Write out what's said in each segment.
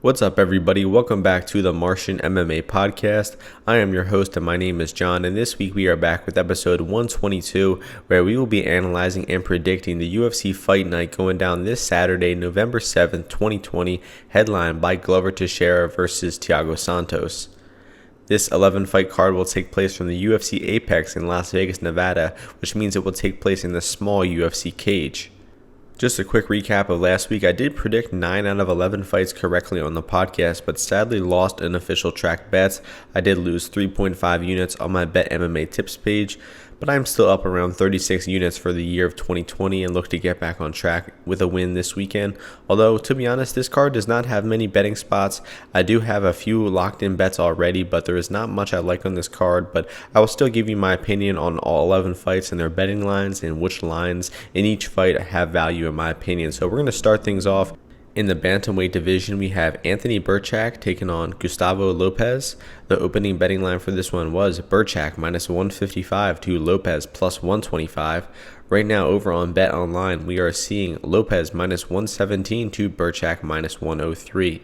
What's up, everybody? Welcome back to the Martian MMA podcast. I am your host, and my name is John, and this week we are back with episode 122, where we will be analyzing and predicting the UFC Fight Night going down this Saturday, November 7th, 2020, headlined by Glover Teixeira versus Thiago Santos. This 11-fight card will take place from the UFC Apex in Las Vegas, Nevada, which means it will take place in the small UFC cage. Just a quick recap of last week. I did predict 9 out of 11 fights correctly on the podcast, but sadly lost unofficial track bets. I did lose 3.5 units on my BetMMA tips page, but I'm still up around 36 units for the year of 2020 and look to get back on track with a win this weekend. Although, to be honest, this card does not have many betting spots. I do have a few locked in bets already, but there is not much I like on this card. But I will still give you my opinion on all 11 fights and their betting lines and which lines in each fight have value in my opinion. So we're going to start things off. In the bantamweight division, we have Anthony-Birchak taking on Gustavo Lopez. The opening betting line for this one was Birchak minus 155 to Lopez plus 125. Right now, over on BetOnline, we are seeing Lopez minus 117 to Birchak minus 103.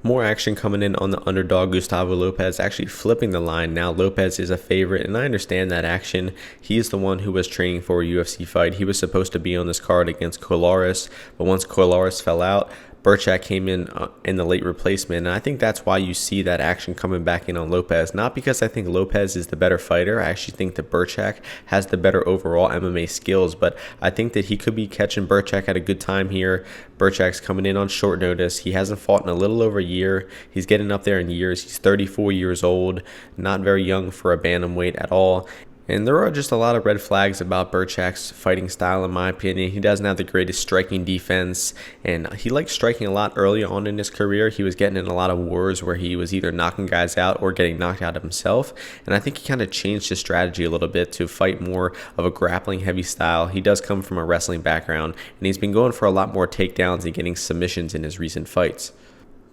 More action coming in on the underdog Gustavo Lopez, actually flipping the line. Now Lopez is a favorite, and I understand that action. He is the one who was training for a UFC fight. He was supposed to be on this card against Colares, but once Colares fell out, Birchak came in the late replacement, and I think that's why you see that action coming back in on Lopez. Not because I think Lopez is the better fighter. I actually think that Birchak has the better overall MMA skills, but I think that he could be catching Birchak at a good time here. Birchak's coming in on short notice. He hasn't fought in a little over a year. He's getting up there in years. He's 34 years old, not very young for a bantamweight at all. And there are just a lot of red flags about Birchak's fighting style, in my opinion. He doesn't have the greatest striking defense, and he liked striking a lot early on in his career. He was getting in a lot of wars where he was either knocking guys out or getting knocked out himself, and I think he kind of changed his strategy a little bit to fight more of a grappling-heavy style. He does come from a wrestling background, and he's been going for a lot more takedowns and getting submissions in his recent fights.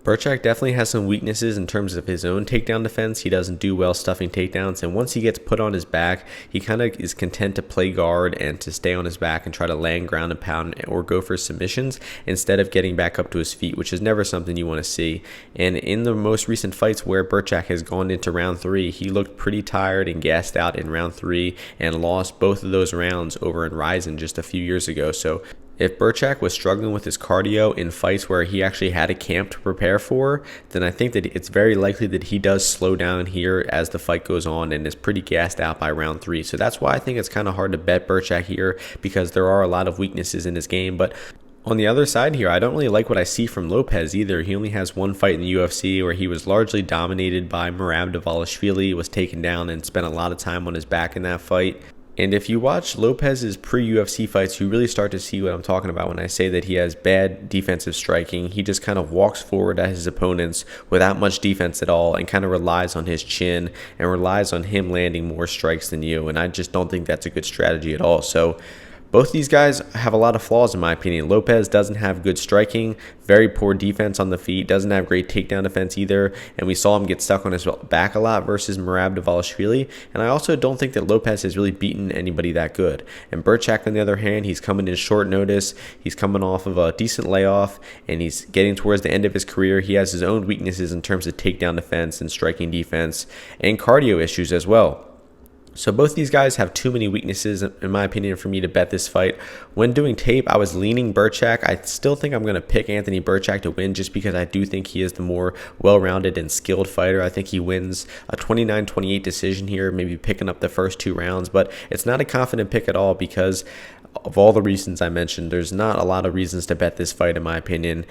Birchak definitely has some weaknesses in terms of his own takedown defense. He doesn't do well stuffing takedowns, and once he gets put on his back, he kind of is content to play guard and to stay on his back and try to land ground and pound or go for submissions instead of getting back up to his feet, which is never something you want to see. And in the most recent fights where Birchak has gone into round 3, he looked pretty tired and gassed out in round 3 and lost both of those rounds over in Ryzen just a few years ago. So if Birchak was struggling with his cardio in fights where he actually had a camp to prepare for, then I think that it's very likely that he does slow down here as the fight goes on and is pretty gassed out by round 3. So that's why I think it's kind of hard to bet Birchak here, because there are a lot of weaknesses in his game. But on the other side here, I don't really like what I see from Lopez either. He only has one fight in the UFC where he was largely dominated by Merab Dvalishvili, was taken down and spent a lot of time on his back in that fight. And if you watch Lopez's pre-UFC fights, you really start to see what I'm talking about when I say that he has bad defensive striking. He just kind of walks forward at his opponents without much defense at all and kind of relies on his chin and relies on him landing more strikes than you. And I just don't think that's a good strategy at all. So both these guys have a lot of flaws in my opinion. Lopez doesn't have good striking, very poor defense on the feet, doesn't have great takedown defense either, and we saw him get stuck on his back a lot versus Merab Dvalishvili. And I also don't think that Lopez has really beaten anybody that good. And Birchak, on the other hand, he's coming in short notice, he's coming off of a decent layoff, and he's getting towards the end of his career. He has his own weaknesses in terms of takedown defense and striking defense and cardio issues as well. So both these guys have too many weaknesses, in my opinion, for me to bet this fight. When doing tape, I was leaning Birchak. I still think I'm going to pick Anthony Birchak to win just because I do think he is the more well-rounded and skilled fighter. I think he wins a 29-28 decision here, maybe picking up the first 2 rounds. But it's not a confident pick at all because of all the reasons I mentioned. There's not a lot of reasons to bet this fight, in my opinion.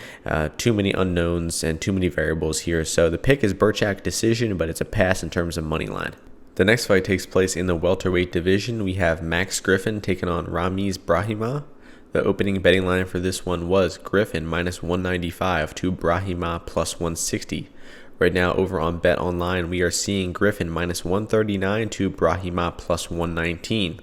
Too many unknowns and too many variables here. So the pick is Birchak decision, but it's a pass in terms of money line. The next fight takes place in the welterweight division. We have Max Griffin taking on Romanov-Lima. The opening betting line for this one was Griffin minus 195 to Brahimaj plus 160. Right now over on BetOnline, we are seeing Griffin minus 139 to Brahimaj plus 119.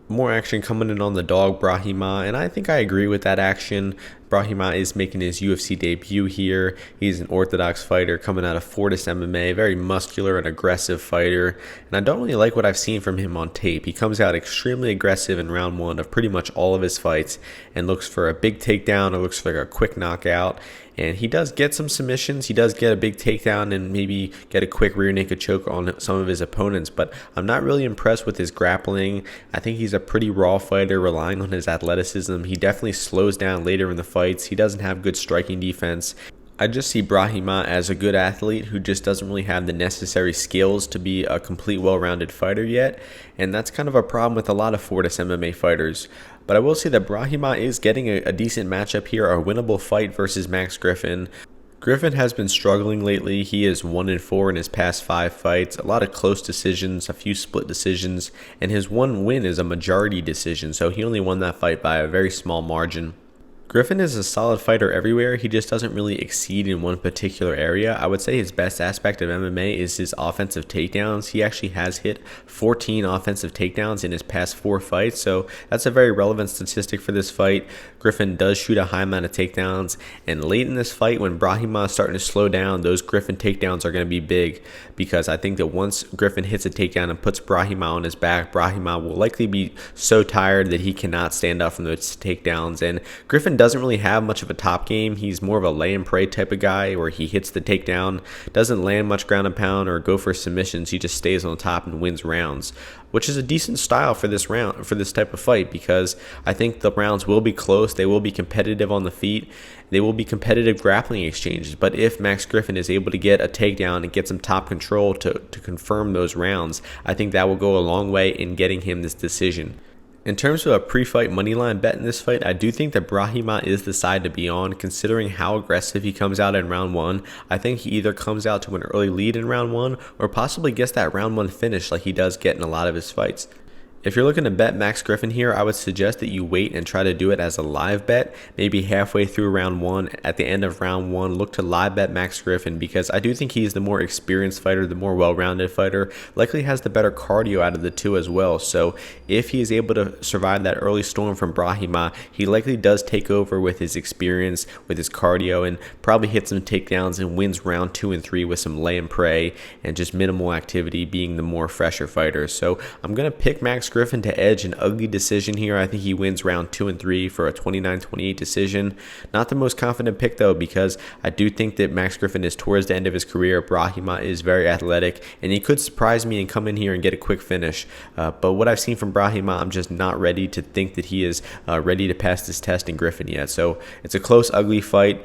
More action coming in on the dog Brahimaj, and I think I agree with that action. Brahimaj is making his UFC debut here. He's an orthodox fighter coming out of Fortis MMA, very muscular and aggressive fighter, and I don't really like what I've seen from him on tape. He comes out extremely aggressive in round 1 of pretty much all of his fights and looks for a big takedown or looks for a quick knockout, And he does get some submissions. He does get a big takedown and maybe get a quick rear naked choke on some of his opponents. But I'm not really impressed with his grappling. I think he's a pretty raw fighter, relying on his athleticism. He definitely slows down later in the fights. He doesn't have good striking defense. I just see Brahimaj as a good athlete who just doesn't really have the necessary skills to be a complete well-rounded fighter yet, and that's kind of a problem with a lot of Fortis MMA fighters. But I will say that Brahimaj is getting a decent matchup here, a winnable fight versus Max Griffin. Griffin has been struggling lately. He is 1-4 in his past 5 fights, a lot of close decisions, a few split decisions, and his one win is a majority decision, so he only won that fight by a very small margin. Griffin is a solid fighter everywhere. He just doesn't really exceed in one particular area. I would say his best aspect of MMA is his offensive takedowns. He actually has hit 14 offensive takedowns in his past 4 fights, so that's a very relevant statistic for this fight. Griffin does shoot a high amount of takedowns, and late in this fight when Brahimaj is starting to slow down, those Griffin takedowns are going to be big, because I think that once Griffin hits a takedown and puts Brahimaj on his back, Brahimaj will likely be so tired that he cannot stand up from those takedowns, and Griffin doesn't really have much of a top game. He's more of a lay and pray type of guy where he hits the takedown, doesn't land much ground and pound or go for submissions. He just stays on top and wins rounds, which is a decent style for this round, for this type of fight, because I think the rounds will be close. They will be competitive on the feet. They will be competitive grappling exchanges. But if Max Griffin is able to get a takedown and get some top control to confirm those rounds, I think that will go a long way in getting him this decision. In terms of a pre-fight moneyline bet in this fight, I do think that Brahimaj is the side to be on, considering how aggressive he comes out in round 1. I think he either comes out to an early lead in round 1 or possibly gets that round 1 finish like he does get in a lot of his fights. If you're looking to bet Max Griffin here, I would suggest that you wait and try to do it as a live bet. Maybe halfway through round 1, at the end of round 1, look to live bet Max Griffin, because I do think he's the more experienced fighter, the more well-rounded fighter, likely has the better cardio out of the two as well. So if he is able to survive that early storm from Brahimaj, he likely does take over with his experience, with his cardio, and probably hits some takedowns and wins round 2 and 3 with some lay and pray and just minimal activity, being the more fresher fighter. So I'm going to pick Max Griffin to edge an ugly decision here. I think he wins round 2 and 3 for a 29-28 decision. Not the most confident pick though, because I do think that Max Griffin is towards the end of his career. Brahimaj is very athletic, and he could surprise me and come in here and get a quick finish. But what I've seen from Brahimaj, I'm just not ready to think that he is ready to pass this test in Griffin yet. So it's a close, ugly fight.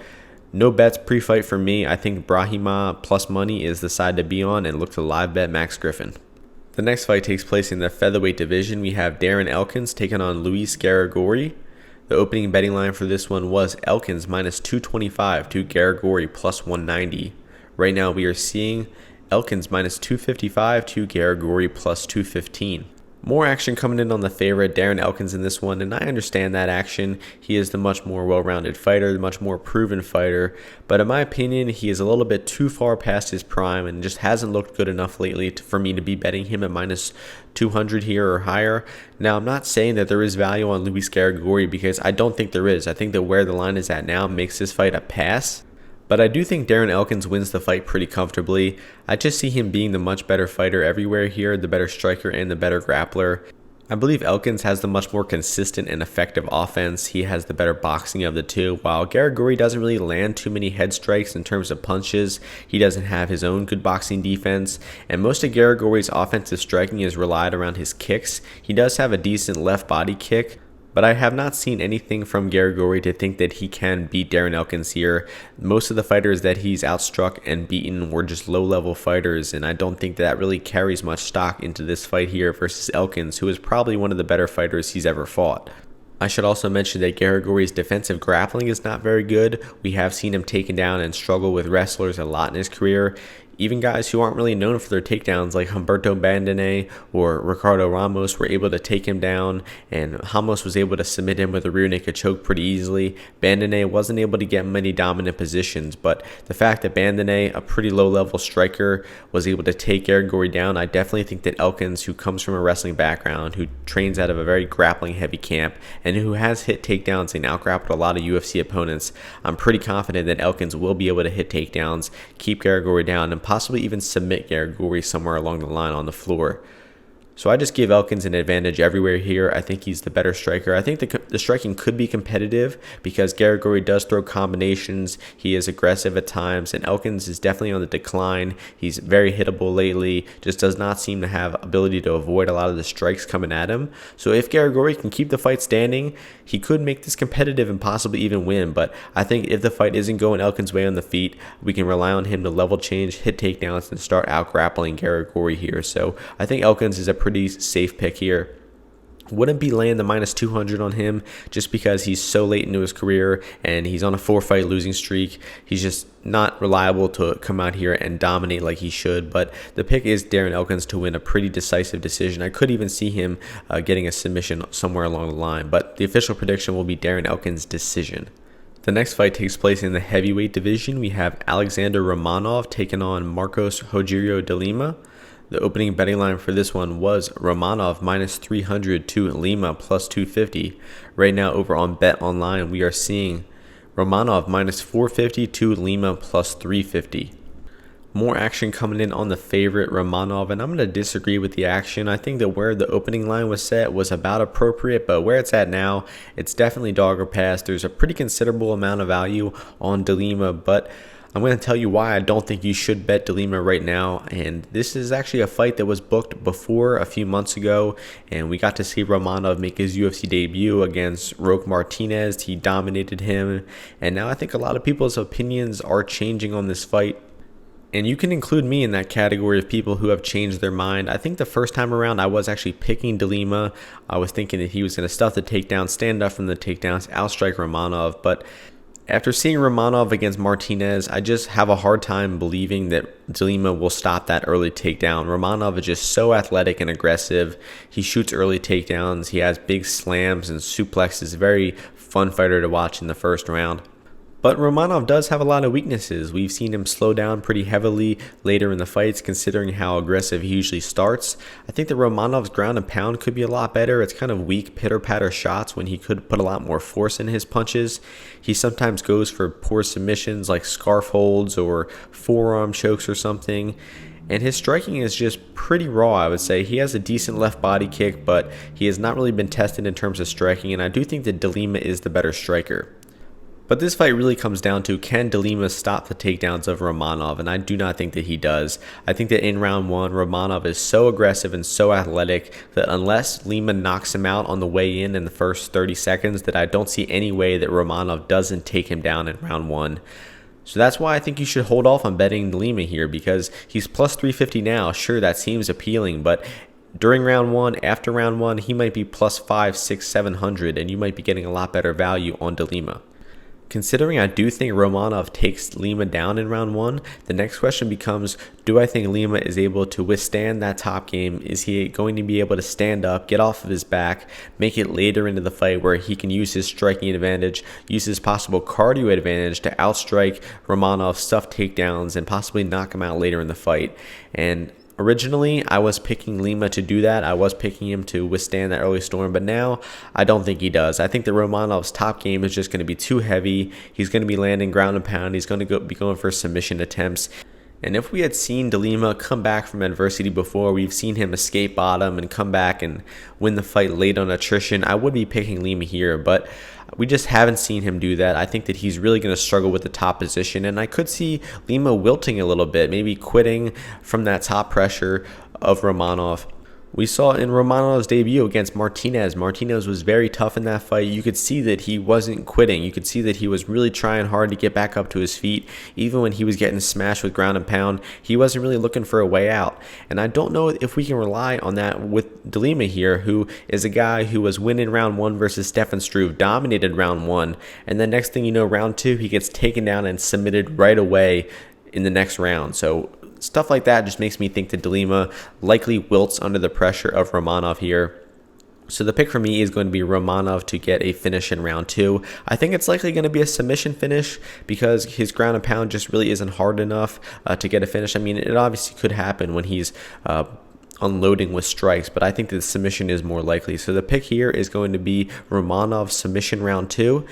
No bets pre-fight for me. I think Brahimaj plus money is the side to be on, and look to live bet Max Griffin. The next fight takes place in the featherweight division. We have Darren Elkins taking on Luis-Garagorri. The opening betting line for this one was Elkins minus 225 to Garagorri plus 190. Right now we are seeing Elkins minus 255 to Garagorri plus 215. More action coming in on the favorite, Darren Elkins, in this one, and I understand that action. He is the much more well-rounded fighter, the much more proven fighter, but in my opinion, he is a little bit too far past his prime and just hasn't looked good enough lately for me to be betting him at minus 200 here or higher. Now, I'm not saying that there is value on Luis-Garagorri, because I don't think there is. I think that where the line is at now makes this fight a pass. But I do think Darren Elkins wins the fight pretty comfortably. I just see him being the much better fighter everywhere here, the better striker and the better grappler. I believe Elkins has the much more consistent and effective offense. He has the better boxing of the two, while Garagorri doesn't really land too many head strikes in terms of punches. He doesn't have his own good boxing defense, and most of Garagorri's offensive striking is relied around his kicks. He does have a decent left body kick, but I have not seen anything from Garagorri to think that he can beat Darren Elkins here. Most of the fighters that he's outstruck and beaten were just low-level fighters, and I don't think that really carries much stock into this fight here versus Elkins, who is probably one of the better fighters he's ever fought. I should also mention that Garagorri's defensive grappling is not very good. We have seen him taken down and struggle with wrestlers a lot in his career. Even guys who aren't really known for their takedowns like Humberto Bandenet or Ricardo Ramos were able to take him down, and Ramos was able to submit him with a rear naked choke pretty easily. Bandenet wasn't able to get many dominant positions, but the fact that Bandenet, a pretty low-level striker, was able to take Garagorri down, I definitely think that Elkins, who comes from a wrestling background, who trains out of a very grappling-heavy camp, and who has hit takedowns and outgrappled a lot of UFC opponents, I'm pretty confident that Elkins will be able to hit takedowns, keep Garagorri down, and possibly even submit Garagorri somewhere along the line on the floor. So I just give Elkins an advantage everywhere here. I think he's the better striker. I think the striking could be competitive because Garagorri does throw combinations. He is aggressive at times, and Elkins is definitely on the decline. He's very hittable lately, just does not seem to have ability to avoid a lot of the strikes coming at him. So if Garagorri can keep the fight standing, he could make this competitive and possibly even win. But I think if the fight isn't going Elkins' way on the feet, we can rely on him to level change, hit takedowns, and start out grappling Garagorri here. So I think Elkins is a pretty safe pick here. Wouldn't be laying the minus 200 on him just because he's so late into his career and he's on a 4-fight losing streak. He's just not reliable to come out here and dominate like he should. But the pick is Darren Elkins to win a pretty decisive decision. I could even see him getting a submission somewhere along the line, but the official prediction will be Darren Elkins' decision. The next fight takes place in the heavyweight division. We have Alexander Romanov taking on Marcos Rogerio de Lima. The opening betting line for this one was Romanov minus 300 to Lima plus 250. Right now over on Bet Online, we are seeing Romanov minus 450 to Lima plus 350. More action coming in on the favorite Romanov, and I'm going to disagree with the action. I think that where the opening line was set was about appropriate, but where it's at now, it's definitely dog or pass. There's a pretty considerable amount of value on de Lima, but I'm going to tell you why I don't think you should bet de Lima right now. And this is actually a fight that was booked before a few months ago, and we got to see Romanov make his UFC debut against Roque Martinez. He dominated him, and now I think a lot of people's opinions are changing on this fight. And you can include me in that category of people who have changed their mind. I think the first time around I was actually picking de Lima. I was thinking that he was going to stuff the takedown, stand up from the takedowns, outstrike Romanov, but after seeing Romanov against Martinez, I just have a hard time believing that de Lima will stop that early takedown. Romanov is just so athletic and aggressive. He shoots early takedowns. He has big slams and suplexes. Very fun fighter to watch in the first round. But Romanov does have a lot of weaknesses. We've seen him slow down pretty heavily later in the fights, considering how aggressive he usually starts. I think that Romanov's ground and pound could be a lot better. It's kind of weak pitter-patter shots when he could put a lot more force in his punches. He sometimes goes for poor submissions like scarf holds or forearm chokes or something. And his striking is just pretty raw, I would say. He has a decent left body kick, but he has not really been tested in terms of striking, and I do think that de Lima is the better striker. But this fight really comes down to, can de Lima stop the takedowns of Romanov? And I do not think that he does. I think that in round one, Romanov is so aggressive and so athletic that unless Lima knocks him out on the way in the first 30 seconds, that I don't see any way that Romanov doesn't take him down in round one. So that's why I think you should hold off on betting Lima here, because he's plus 350 now. Sure, that seems appealing, but during round one, after round one, he might be plus 500, 600, 700, and you might be getting a lot better value on de Lima. Considering I do think Romanov takes Lima down in round one, the next question becomes, do I think Lima is able to withstand that top game? Is he going to be able to stand up, get off of his back, make it later into the fight where he can use his striking advantage, use his possible cardio advantage to outstrike Romanov, stuff takedowns, and possibly knock him out later in the fight? And originally, I was picking Lima to do that. I was picking him to withstand that early storm, but now I don't think he does. I think that Romanov's top game is just going to be too heavy. He's going to be landing ground and pound. He's going to be going for submission attempts. And if we had seen de Lima come back from adversity before, we've seen him escape bottom and come back and win the fight late on attrition, I would be picking Lima here, but we just haven't seen him do that. I think that he's really going to struggle with the top position, and I could see Lima wilting a little bit, maybe quitting from that top pressure of Romanov. We saw in Romanov's debut against Martinez. Martinez was very tough in that fight. You could see that he wasn't quitting. You could see that he was really trying hard to get back up to his feet. Even when he was getting smashed with ground and pound, he wasn't really looking for a way out. And I don't know if we can rely on that with de Lima here, who is a guy who was winning round one versus Stefan Struve, dominated round one. And then next thing you know, round two, he gets taken down and submitted right away in the next round. So stuff like that just makes me think that de Lima likely wilts under the pressure of Romanov here. So the pick for me is going to be Romanov to get a finish in round two. I think it's likely going to be a submission finish because his ground and pound just really isn't hard enough to get a finish. I mean, it obviously could happen when he's unloading with strikes, but I think that the submission is more likely. So the pick here is going to be Romanov submission round two.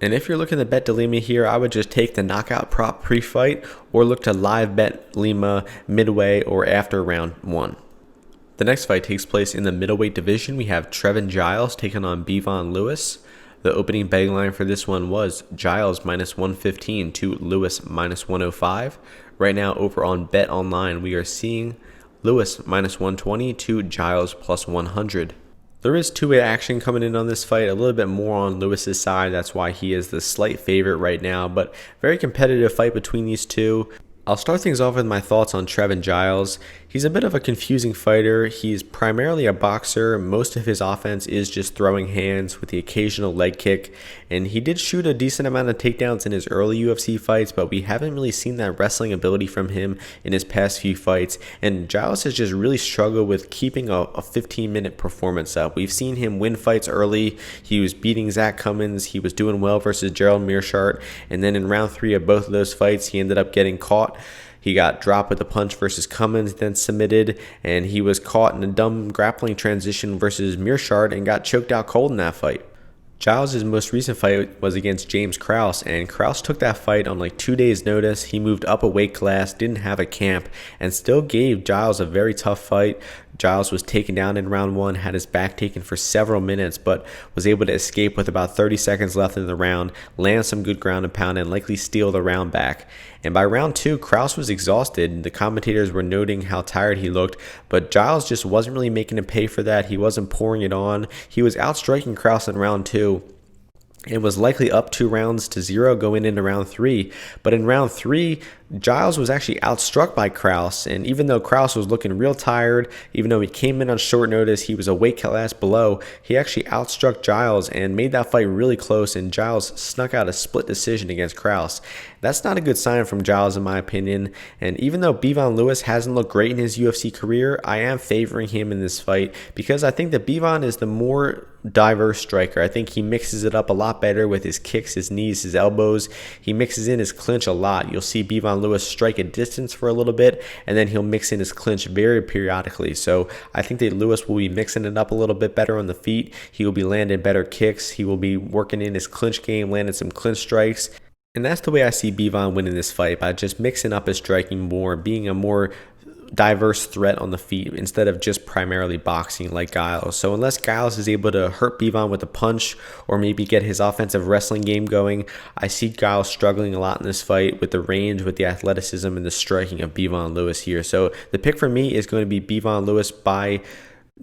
And if you're looking to bet de Lima here, I would just take the knockout prop pre-fight or look to live bet Lima midway or after round one. The next fight takes place in the middleweight division. We have Trevin Giles taking on Lewis. The opening betting line for this one was Giles minus 115 to Lewis minus 105. Right now over on Bet Online, we are seeing Lewis minus 120 to Giles plus 100. There is two-way action coming in on this fight, a little bit more on Lewis's side. That's why he is the slight favorite right now, but very competitive fight between these two. I'll start things off with my thoughts on Trevin Giles. He's a bit of a confusing fighter. He's primarily a boxer. Most of his offense is just throwing hands with the occasional leg kick. And he did shoot a decent amount of takedowns in his early UFC fights, but we haven't really seen that wrestling ability from him in his past few fights. And Giles has just really struggled with keeping a 15-minute performance up. We've seen him win fights early. He was beating Zach Cummins. He was doing well versus Gerald Meerschaert. And then in round 3 of both of those fights, he ended up getting caught. He got dropped with a punch versus Cummins, then submitted, and he was caught in a dumb grappling transition versus Meerschaert and got choked out cold in that fight. Giles' most recent fight was against James Krause, and Krause took that fight on like 2 days' notice. He moved up a weight class, didn't have a camp, and still gave Giles a very tough fight. Giles was taken down in round 1, had his back taken for several minutes, but was able to escape with about 30 seconds left in the round, land some good ground and pound, and likely steal the round back. And by round 2, Krause was exhausted. The commentators were noting how tired he looked, but Giles just wasn't really making him pay for that. He wasn't pouring it on. He was outstriking Krause in round 2. It was likely up 2-0 going into round 3. But in round 3, Giles was actually outstruck by Krause. And even though Krause was looking real tired, even though he came in on short notice, he was a weight class below, he actually outstruck Giles and made that fight really close. And Giles snuck out a split decision against Krause. That's not a good sign from Giles, in my opinion. And even though Bivon Lewis hasn't looked great in his UFC career, I am favoring him in this fight because I think that Bivon is the more diverse striker. I think he mixes it up a lot better with his kicks, his knees, his elbows. He mixes in his clinch a lot. You'll see Bivon Lewis strike a distance for a little bit, and then he'll mix in his clinch very periodically. So I think that Lewis will be mixing it up a little bit better on the feet. He will be landing better kicks. He will be working in his clinch game, landing some clinch strikes. And that's the way I see Bivon winning this fight, by just mixing up his striking more, being a more diverse threat on the feet instead of just primarily boxing like Giles. So unless Giles is able to hurt Bivon with a punch or maybe get his offensive wrestling game going, I see Giles struggling a lot in this fight with the range, with the athleticism, and the striking of Bivon Lewis here. So the pick for me is going to be Bivon Lewis by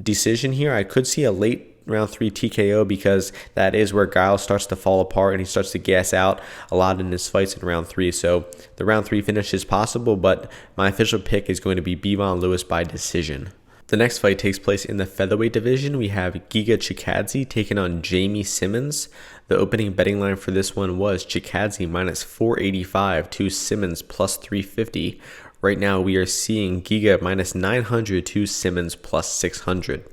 decision here. I could see a late round 3 TKO because that is where Giles starts to fall apart and he starts to gas out a lot in his fights in round 3. So the round 3 finish is possible, but my official pick is going to be Bivon Lewis by decision. The next fight takes place in the featherweight division. We have Giga Chikadze taking on Jamie Simmons. The opening betting line for this one was Chikadze minus 485 to Simmons plus 350. Right now we are seeing Giga minus 900 to Simmons plus 600.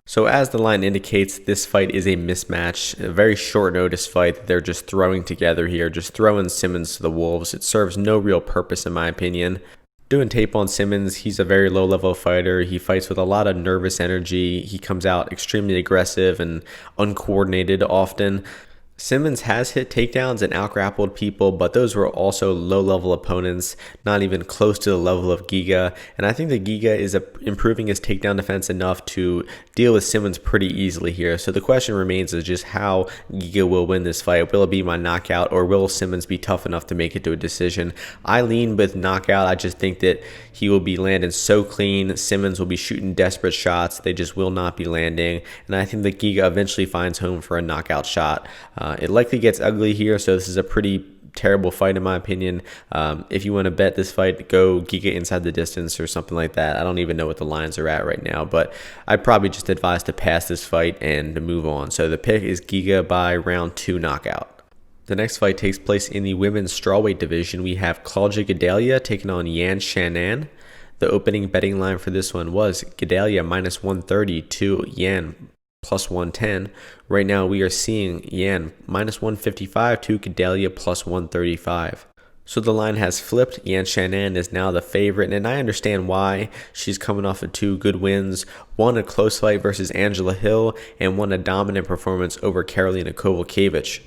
So as the line indicates, this fight is a mismatch, a very short notice fight that they're just throwing together here, just throwing Simmons to the wolves. It serves no real purpose in my opinion. Doing tape on Simmons, he's a very low-level fighter. He fights with a lot of nervous energy. He comes out extremely aggressive and uncoordinated often. Simmons has hit takedowns and outgrappled people, but those were also low-level opponents, not even close to the level of Giga. And I think that Giga is improving his takedown defense enough to deal with Simmons pretty easily here. So the question remains is just how Giga will win this fight. Will it be by knockout, or will Simmons be tough enough to make it to a decision? I lean with knockout. I just think that he will be landing so clean. Simmons will be shooting desperate shots. They just will not be landing. And I think that Giga eventually finds home for a knockout shot. It likely gets ugly here, so this is a pretty terrible fight in my opinion. If you want to bet this fight, go Giga inside the distance or something like that. I don't even know what the lines are at right now, but I'd probably just advise to pass this fight and to move on. So the pick is Giga by round 2 knockout. The next fight takes place in the women's strawweight division. We have Claudia Gadelha taking on Yan Xiaonan. The opening betting line for this one was Gadelha minus 130 to Yan plus 110. Right now we are seeing Yan minus 155 to Gadelha plus 135. So the line has flipped. Yan Xiaonan is now the favorite, and I understand why. She's coming off of 2 good wins, one a close fight versus Angela Hill, and one a dominant performance over Karolina Kowalkiewicz.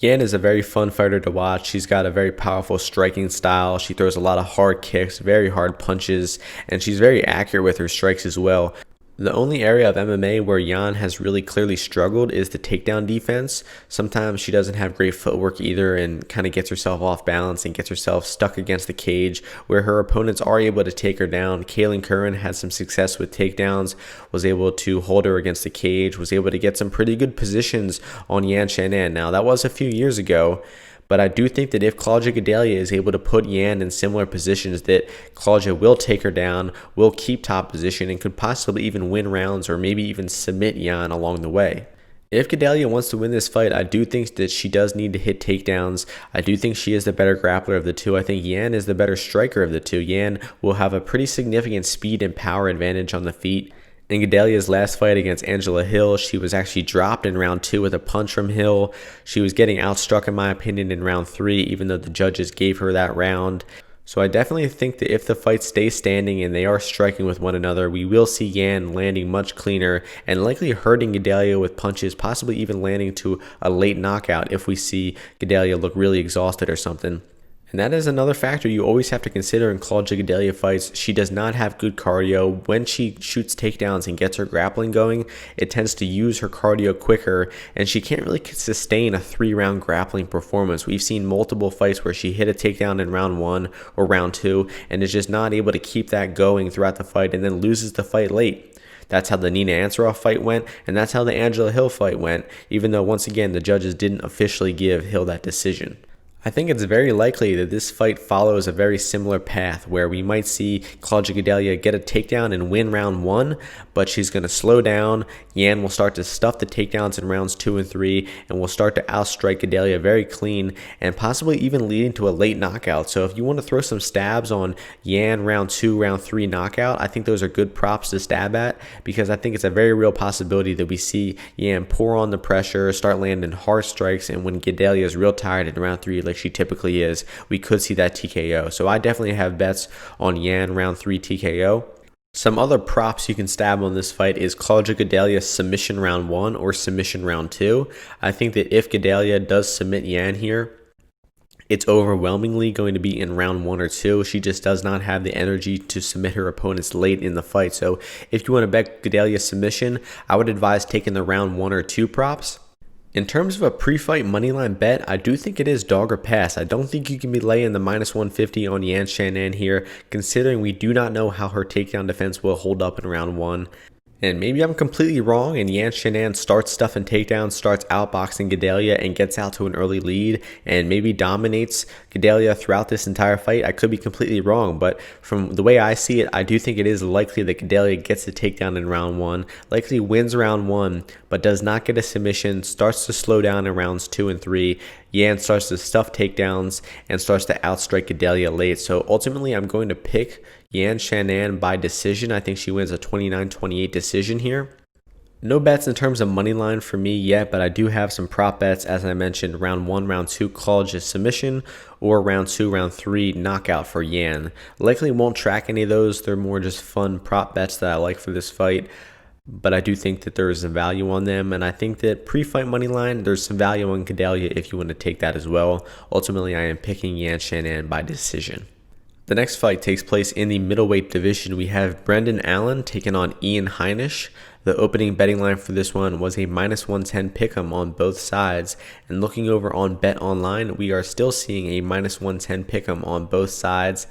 Yan is a very fun fighter to watch. She's got a very powerful striking style. She throws a lot of hard kicks, very hard punches, and she's very accurate with her strikes as well. The only area of MMA where Yan has really clearly struggled is the takedown defense. Sometimes she doesn't have great footwork either and kind of gets herself off balance and gets herself stuck against the cage where her opponents are able to take her down. Kaylin Curran had some success with takedowns, was able to hold her against the cage, was able to get some pretty good positions on Yan Xiaonan. Now, that was a few years ago. But I do think that if Claudia Gadelha is able to put Yan in similar positions, that Claudia will take her down, will keep top position, and could possibly even win rounds or maybe even submit Yan along the way. If Gadelha wants to win this fight, I do think that she does need to hit takedowns. I do think she is the better grappler of the two. I think Yan is the better striker of the two. Yan will have a pretty significant speed and power advantage on the feet. In Gadelha's last fight against Angela Hill, she was actually dropped in round 2 with a punch from Hill. She was getting outstruck, in my opinion, in round 3, even though the judges gave her that round. So I definitely think that if the fight stays standing and they are striking with one another, we will see Yan landing much cleaner and likely hurting Gadelha with punches, possibly even landing to a late knockout if we see Gadelha look really exhausted or something. And that is another factor you always have to consider in Claudia Gadelha fights. She does not have good cardio. When she shoots takedowns and gets her grappling going, it tends to use her cardio quicker, and she can't really sustain a 3-round grappling performance. We've seen multiple fights where she hit a takedown in round 1 or round 2 and is just not able to keep that going throughout the fight and then loses the fight late. That's how the Nina Ansaroff fight went, and that's how the Angela Hill fight went, even though, once again, the judges didn't officially give Hill that decision. I think it's very likely that this fight follows a very similar path where we might see Claudia Gadelha get a takedown and win round 1, but she's going to slow down. Yan will start to stuff the takedowns in rounds 2 and 3 and will start to outstrike Gadelha very clean and possibly even leading to a late knockout. So if you want to throw some stabs on Yan round 2, round 3 knockout, I think those are good props to stab at because I think it's a very real possibility that we see Yan pour on the pressure, start landing hard strikes, and when Gadelha is real tired in round 3, like she typically is, we could see that TKO. So I definitely have bets on Yan round 3 TKO. Some other props you can stab on this fight is Claudia Gadelha submission round 1 or submission round 2. I think that if Gadelha does submit Yan here, it's overwhelmingly going to be in round 1 or 2. She just does not have the energy to submit her opponents late in the fight. So if you want to bet Gadelha submission, I would advise taking the round 1 or 2 props. In terms of a pre-fight moneyline bet, I do think it is dog or pass. I don't think you can be laying the minus 150 on Yan Xiaonan here, considering we do not know how her takedown defense will hold up in round 1. And maybe I'm completely wrong and Yan Xiaonan starts stuffing takedowns, starts outboxing Gadelha and gets out to an early lead and maybe dominates Gadelha throughout this entire fight. I could be completely wrong, but from the way I see it, I do think it is likely that Gadelha gets the takedown in round 1, likely wins round 1, but does not get a submission, starts to slow down in rounds 2 and 3. Yan starts to stuff takedowns and starts to outstrike Gadelha late. So ultimately, I'm going to pick Yan Xiaonan by decision. I think she wins a 29-28 decision here. No bets in terms of money line for me yet, but I do have some prop bets. As I mentioned, round 1, round 2, Claudia submission, or round 2, round 3, knockout for Yan. Likely won't track any of those. They're more just fun prop bets that I like for this fight. But I do think that there is some value on them, and I think that pre-fight money line, there's some value on Gadelha if you want to take that as well. Ultimately, I am picking Yan Xiaonan by decision. The next fight takes place in the middleweight division. We have Brendan Allen taking on Ian Heinisch. The opening betting line for this one was a minus 110 pick'em on both sides. And looking over on Bet Online, we are still seeing a minus 110 pick'em on both sides.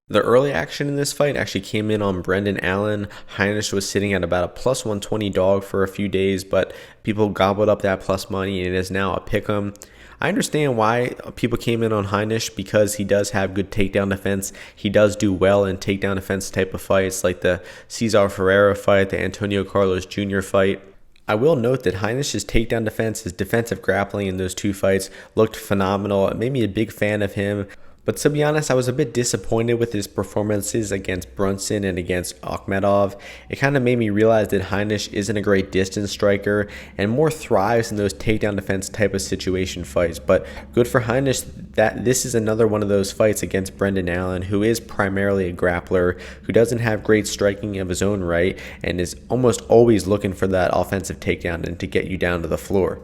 The early action in this fight actually came in on Brendan Allen. Heinisch was sitting at about a plus 120 dog for a few days, but people gobbled up that plus money and it is now a pick'em. I understand why people came in on Heinisch because he does have good takedown defense. He does do well in takedown defense type of fights like the Cesar Ferreira fight, the Antonio Carlos Jr. fight. I will note that Heinisch's takedown defense, his defensive grappling in those two fights looked phenomenal. It made me a big fan of him. But to be honest, I was a bit disappointed with his performances against Brunson and against Akhmedov. It kind of made me realize that Heinisch isn't a great distance striker and more thrives in those takedown defense type of situation fights. But good for Heinisch that this is another one of those fights against Brendan Allen, who is primarily a grappler, who doesn't have great striking of his own right, and is almost always looking for that offensive takedown and to get you down to the floor.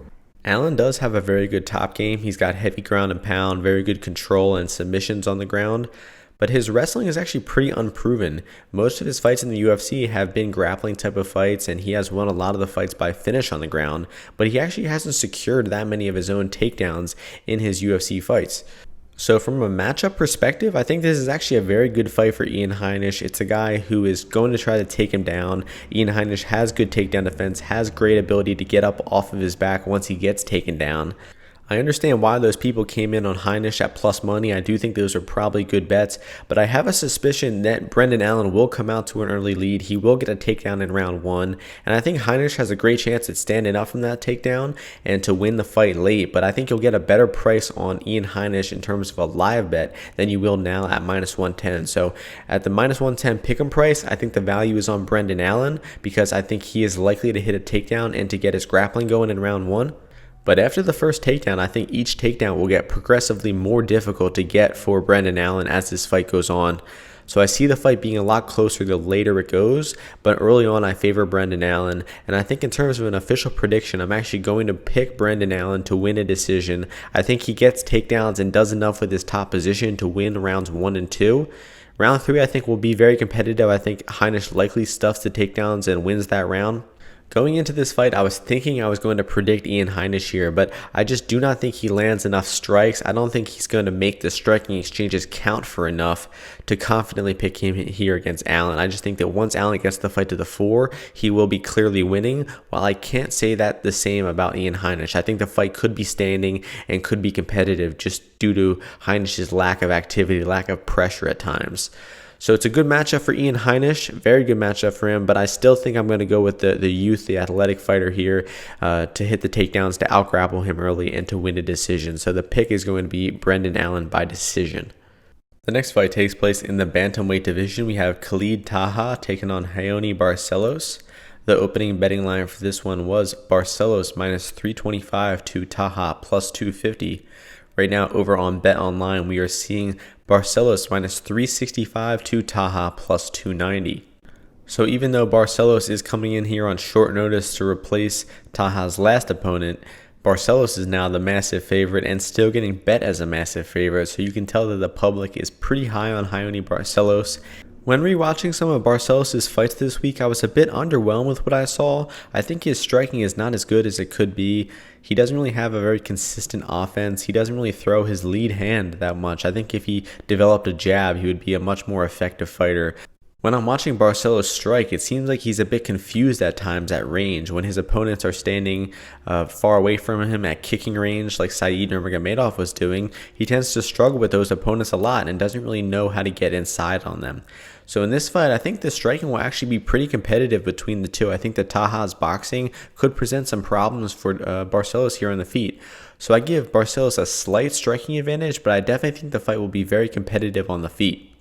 Allen does have a very good top game. He's got heavy ground and pound, very good control and submissions on the ground. but his wrestling is actually pretty unproven. Most of his fights in the UFC have been grappling type of fights, and he has won a lot of the fights by finish on the ground, but he actually hasn't secured that many of his own takedowns in his UFC fights. So from a matchup perspective, I think this is actually a very good fight for Ian Heinisch. It's a guy who is going to try to take him down. Ian Heinisch has good takedown defense, has great ability to get up off of his back once he gets taken down. I understand why those people came in on Heinisch at plus money. I do think those are probably good bets, but I have a suspicion that Brendan Allen will come out to an early lead. He will get a takedown in round 1, and I think Heinisch has a great chance at standing up from that takedown and to win the fight late, but I think you'll get a better price on Ian Heinisch in terms of a live bet than you will now at minus 110. So at the minus 110 pick'em price, I think the value is on Brendan Allen because I think he is likely to hit a takedown and to get his grappling going in round 1. But after the first takedown, I think each takedown will get progressively more difficult to get for Brendan Allen as this fight goes on. So I see the fight being a lot closer the later it goes, but early on I favor Brendan Allen. And I think in terms of an official prediction, I'm actually going to pick Brendan Allen to win a decision. I think he gets takedowns and does enough with his top position to win rounds 1 and 2. Round 3 I think will be very competitive. I think Heinisch likely stuffs the takedowns and wins that round. Going into this fight, I was thinking I was going to predict Ian Heinisch here, but I just do not think he lands enough strikes. I don't think he's going to make the striking exchanges count for enough to confidently pick him here against Allen. I just think that once Allen gets the fight to the floor, he will be clearly winning, while I can't say that the same about Ian Heinisch. I think the fight could be standing and could be competitive just due to Heinisch's lack of activity, lack of pressure at times. So it's a good matchup for Ian Heinisch, very good matchup for him, but I still think I'm going to go with the youth, the athletic fighter here to hit the takedowns, to out-grapple him early, and to win a decision. So the pick is going to be Brendan Allen by decision. The next fight takes place in the bantamweight division. We have Gadelha-Yan taking on Raoni Barcelos. The opening betting line for this one was Barcelos minus 325 to Taha plus 250. Right now over on BetOnline, we are seeing Barcelos minus 365 to Taha plus 290. So even though Barcelos is coming in here on short notice to replace Taha's last opponent, Barcelos is now the massive favorite and still getting bet as a massive favorite. So you can tell that the public is pretty high on Raoni Barcelos. When rewatching some of Barcelos' fights this week, I was a bit underwhelmed with what I saw. I think his striking is not as good as it could be. He doesn't really have a very consistent offense. He doesn't really throw his lead hand that much. I think if he developed a jab, he would be a much more effective fighter. When I'm watching Barcelos strike, it seems like he's a bit confused at times at range. When his opponents are standing far away from him at kicking range, like Said Nurmagomedov was doing, he tends to struggle with those opponents a lot and doesn't really know how to get inside on them. So in this fight, I think the striking will actually be pretty competitive between the two. I think that Taha's boxing could present some problems for Barcelos here on the feet. So I give Barcelos a slight striking advantage, but I definitely think the fight will be very competitive on the feet.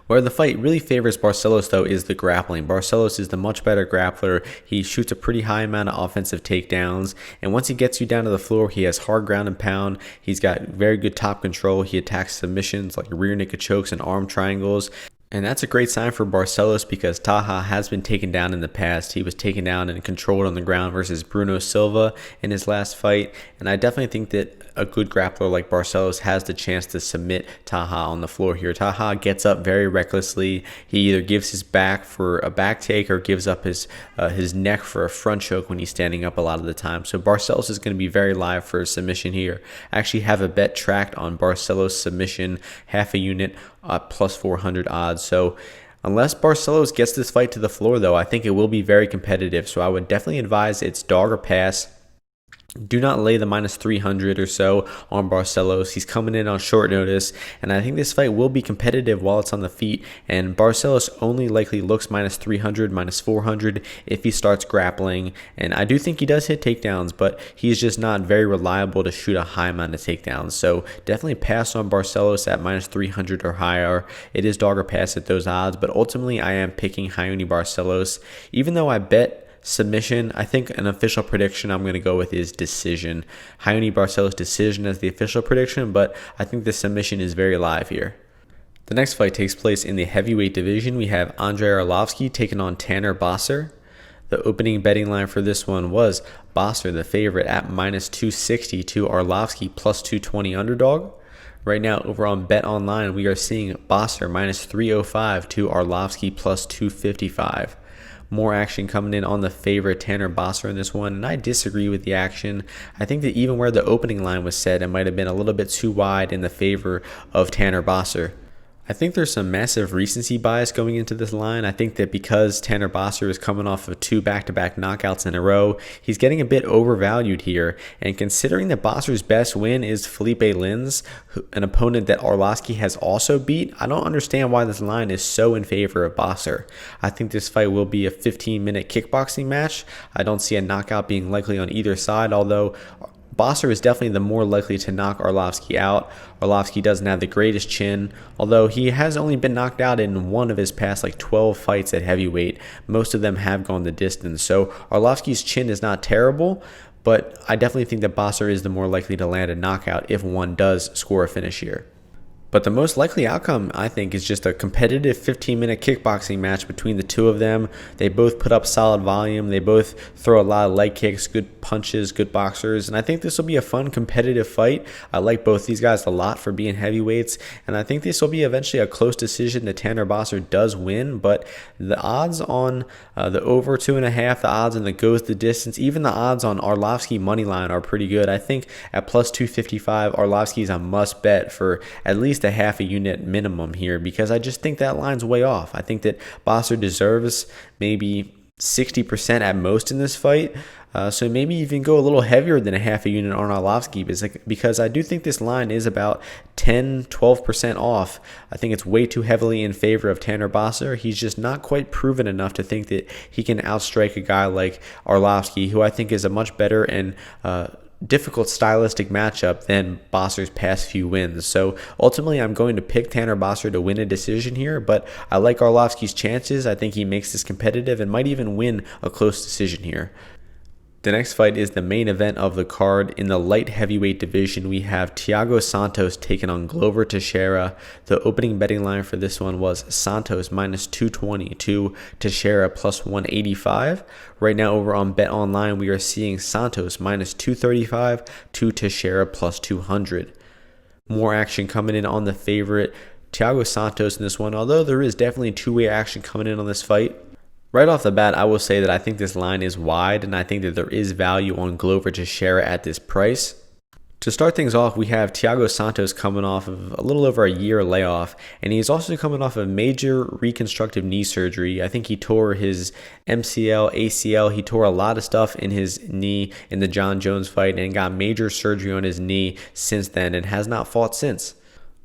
Where the fight really favors Barcelos, though, is the grappling. Barcelos is the much better grappler. He shoots a pretty high amount of offensive takedowns, and once he gets you down to the floor, he has hard ground and pound. He's got very good top control. He attacks submissions like rear naked chokes and arm triangles. And that's a great sign for Barcelos because Taha has been taken down in the past. He was taken down and controlled on the ground versus Bruno Silva in his last fight. And I definitely think that a good grappler like Barcelos has the chance to submit Taha on the floor here. Taha gets up very recklessly. He either gives his back for a back take or gives up his neck for a front choke when he's standing up a lot of the time. So Barcelos is going to be very live for a submission here. I actually have a bet tracked on Barcelos submission, half a unit, plus 400 odds. So unless Barcelos gets this fight to the floor, though, I think it will be very competitive. So I would definitely advise it's dog or pass. Do not lay the minus 300 or so on Barcelos. He's coming in on short notice, and I think this fight will be competitive while it's on the feet, and Barcelos only likely looks minus 300, minus 400 if he starts grappling, and I do think he does hit takedowns, but he's just not very reliable to shoot a high amount of takedowns, so definitely pass on Barcelos at minus 300 or higher. It is dog or pass at those odds, but ultimately I am picking Raoni Barcelos. Even though I bet submission, I think an official prediction I'm going to go with is decision. Raoni Barcelos decision as the official prediction, but I think the submission is very live here. The next fight takes place in the heavyweight division. We have Andrei Arlovski taking on Tanner Boser. The opening betting line for this one was Boser, the favorite, at minus 260 to Arlovski plus 220 underdog. Right now, over on BetOnline, we are seeing Boser minus 305 to Arlovski plus 255. More action coming in on the favorite Tanner Boser in this one, and I disagree with the action. I think that even where the opening line was set, it might have been a little bit too wide in the favor of Tanner Boser. I think there's some massive recency bias going into this line. I think that because Tanner Boser is coming off of 2 back-to-back knockouts in a row, he's getting a bit overvalued here. And considering that Boser's best win is Felipe Lins, an opponent that Arlovski has also beat, I don't understand why this line is so in favor of Boser. I think this fight will be a 15-minute kickboxing match. I don't see a knockout being likely on either side, although Boser is definitely the more likely to knock Arlovski out. Arlovski doesn't have the greatest chin, although he has only been knocked out in one of his past 12 fights at heavyweight. Most of them have gone the distance, so Arlovski's chin is not terrible, but I definitely think that Boser is the more likely to land a knockout if one does score a finish here. But the most likely outcome, I think, is just a competitive 15-minute kickboxing match between the two of them. They both put up solid volume. They both throw a lot of leg kicks, good punches, good boxers. And I think this will be a fun, competitive fight. I like both these guys a lot for being heavyweights. And I think this will be eventually a close decision that Tanner Boser does win. But the odds on the over 2.5, the odds on the goes the distance, even the odds on Arlovski money line are pretty good. I think at plus 255, Arlovski is a must bet for at least a half a unit minimum here, because I just think that line's way off. I think that Boser deserves maybe 60% at most in this fight. So maybe even go a little heavier than a half a unit on Arlovski, because I do think this line is about 10-12% off. I think it's way too heavily in favor of Tanner Boser. He's just not quite proven enough to think that he can outstrike a guy like Arlovski, who I think is a much better and difficult stylistic matchup than Boser's past few wins. So ultimately, I'm going to pick Tanner Boser to win a decision here, but I like Arlovski's chances. I think he makes this competitive and might even win a close decision here. The next fight is the main event of the card. In the light heavyweight division, we have Thiago Santos taking on Glover Teixeira. The opening betting line for this one was Santos minus 220 to Teixeira plus 185. Right now over on BetOnline, we are seeing Santos minus 235 to Teixeira plus 200. More action coming in on the favorite Thiago Santos in this one, although there is definitely two-way action coming in on this fight. Right off the bat, I will say that I think this line is wide, and I think that there is value on Glover Teixeira at this price. To start things off, we have Thiago Santos coming off of a little over a year layoff, and he's also coming off of major reconstructive knee surgery. I think he tore his MCL, ACL. He tore a lot of stuff in his knee in the John Jones fight and got major surgery on his knee since then and has not fought since.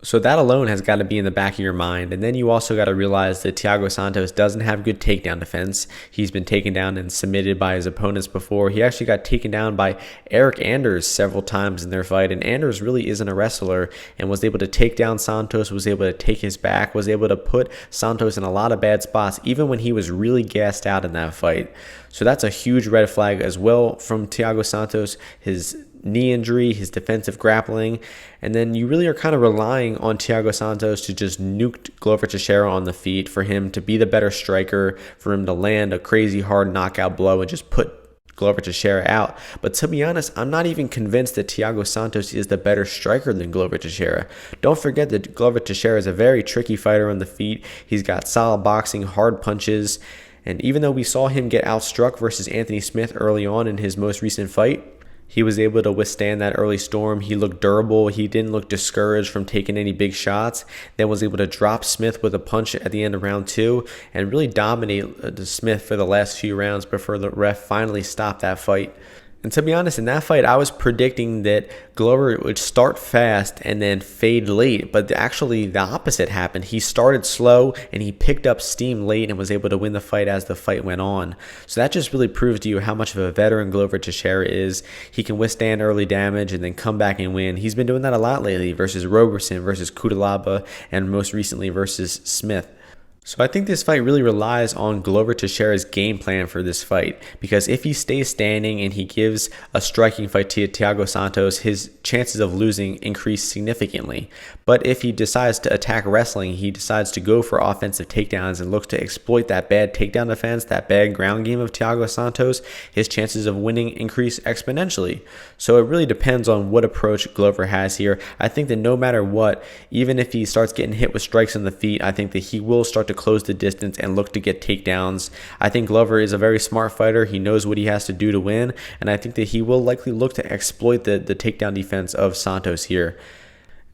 So that alone has got to be in the back of your mind. And then you also got to realize that Thiago Santos doesn't have good takedown defense. He's been taken down and submitted by his opponents before. He actually got taken down by Eric Anders several times in their fight. And Anders really isn't a wrestler and was able to take down Santos, was able to take his back, was able to put Santos in a lot of bad spots, even when he was really gassed out in that fight. So that's a huge red flag as well from Thiago Santos. His knee injury, his defensive grappling, and then you really are kind of relying on Thiago Santos to just nuke Glover Teixeira on the feet, for him to be the better striker, for him to land a crazy hard knockout blow and just put Glover Teixeira out. But to be honest, I'm not even convinced that Thiago Santos is the better striker than Glover Teixeira. Don't forget that Glover Teixeira is a very tricky fighter on the feet. He's got solid boxing, hard punches, and even though we saw him get outstruck versus Anthony Smith early on in his most recent fight, he was able to withstand that early storm. He looked durable. He didn't look discouraged from taking any big shots. Then was able to drop Smith with a punch at the end of round 2 and really dominate Smith for the last few rounds before the ref finally stopped that fight. And to be honest, in that fight, I was predicting that Glover would start fast and then fade late. But actually, the opposite happened. He started slow and he picked up steam late and was able to win the fight as the fight went on. So that just really proves to you how much of a veteran Glover Teixeira is. He can withstand early damage and then come back and win. He's been doing that a lot lately versus Roberson, versus Kudalaba, and most recently versus Smith. So I think this fight really relies on Glover Teixeira's game plan for this fight, because if he stays standing and he gives a striking fight to Thiago Santos, his chances of losing increase significantly. But if he decides to attack wrestling, he decides to go for offensive takedowns and looks to exploit that bad takedown defense, that bad ground game of Thiago Santos, his chances of winning increase exponentially. So it really depends on what approach Glover has here. I think that no matter what, even if he starts getting hit with strikes in the feet, I think that he will start to close the distance and look to get takedowns. I think Glover is a very smart fighter. He knows what he has to do to win, and I think that he will likely look to exploit the takedown defense of Santos here.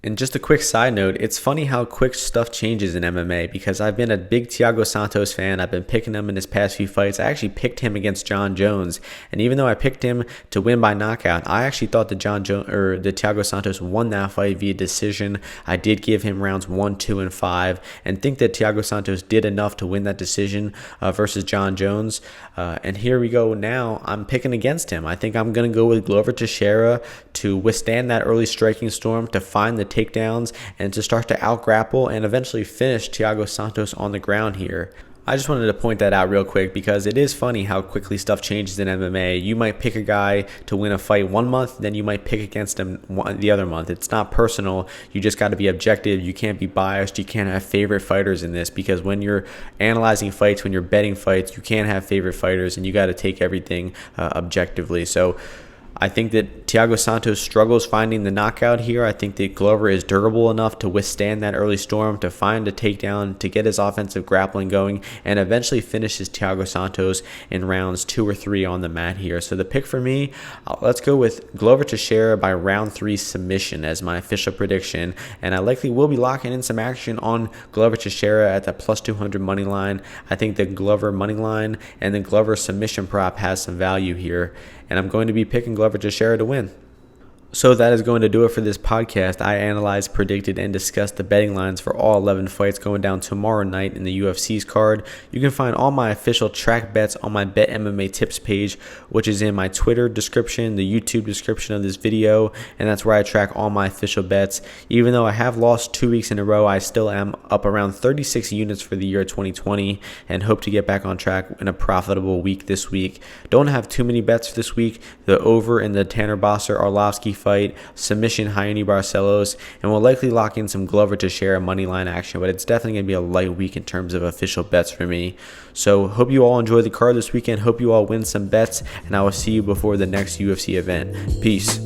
And just a quick side note, it's funny how quick stuff changes in MMA, because I've been a big Thiago Santos fan. I've been picking him in his past few fights. I actually picked him against John Jones, and even though I picked him to win by knockout, I actually thought that Thiago Santos won that fight via decision. I did give him rounds 1, 2, and 5, and think that Thiago Santos did enough to win that decision versus John Jones. And here we go now. I'm picking against him. I think I'm going to go with Glover Teixeira to withstand that early striking storm, to find the takedowns, and to start to out-grapple and eventually finish Thiago Santos on the ground here. I just wanted to point that out real quick, because it is funny how quickly stuff changes in MMA. You might pick a guy to win a fight one month, then you might pick against him the other month. It's not personal. You just got to be objective. You can't be biased. You can't have favorite fighters in this, because when you're analyzing fights, when you're betting fights, you can't have favorite fighters, and you got to take everything objectively. So I think that Thiago Santos struggles finding the knockout here. I think that Glover is durable enough to withstand that early storm, to find a takedown, to get his offensive grappling going, and eventually finishes Thiago Santos in rounds 2 or 3 on the mat here. So the pick for me, let's go with Glover Teixeira by round 3 submission as my official prediction, and I likely will be locking in some action on Glover Teixeira at the plus 200 money line. I think the Glover money line and the Glover submission prop has some value here, and I'm going to be picking Glover Teixeira to win. So that is going to do it for this podcast. I analyzed, predicted, and discussed the betting lines for all 11 fights going down tomorrow night in the UFC's card. You can find all my official track bets on my BetMMA tips page, which is in my Twitter description, the YouTube description of this video, and that's where I track all my official bets. Even though I have lost 2 weeks in a row, I still am up around 36 units for the year 2020 and hope to get back on track in a profitable week this week. Don't have too many bets this week. The over in the Tanner Boser Arlovski fight, submission Heinisch-Barcelos, and we'll likely lock in some Glover Teixeira money line action, but it's definitely going to be a light week in terms of official bets for me. So hope you all enjoy the card this weekend. Hope you all win some bets, and I will see you before the next UFC event. Peace.